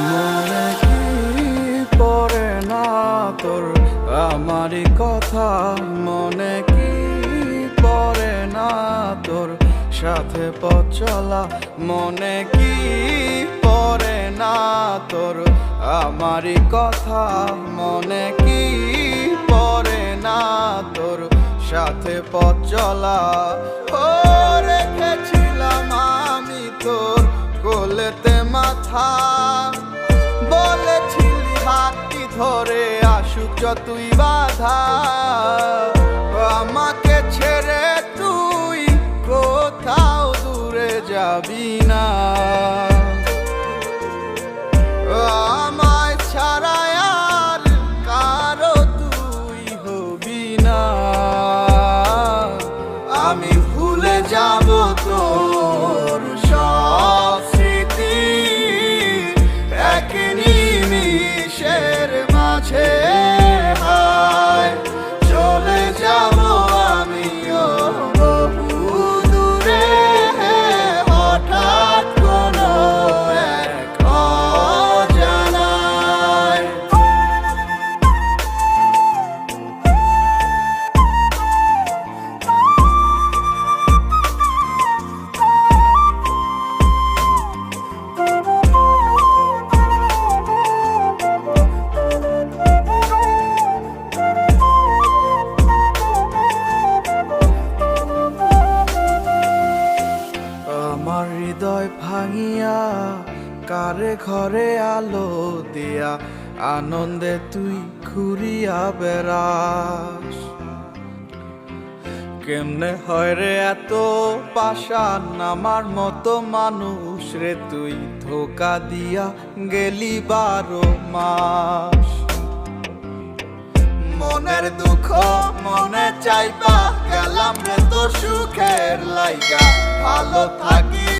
মনে কি পড়ে না তোর আমারই কথা, মনে কি পড়ে না তোর সাথে পথ চলা, মনে কি পড়ে না তোর আমারই কথা, মনে কি পড়ে না তোর সাথে পথ চলা। ও রেখেছিলাম আমি তোর কোলেতে মাথা, বলেছিলি হাতটি ধরে আসুক যতই বাধা, আমাকে ছেড়ে তুই কোথাও দূরে যাবি না, আমায় ছাড়া আর কারো তুই হবি না। আমি ভুলে যাব তোর সব স্মৃতি এক নিমিষের মাঝে, হায় চলে যাব আমিও বহু দূরে, হঠাৎ কোনো এক অজানায়। আমার হৃদয় ভাঙিয়া কারে ঘরে আলো দিয়া, আনন্দে তুই ঘুরিয়া বেড়াস। কেমনে হয় রে এত পাষাণ আমার মতো মানুষ রে, তুই ধোকা দিয়া গেলি 12 মাস। মনের দুঃখ মনে চাইবা গেলাম রে তোর সুখের লাইগা, ভালো থাকি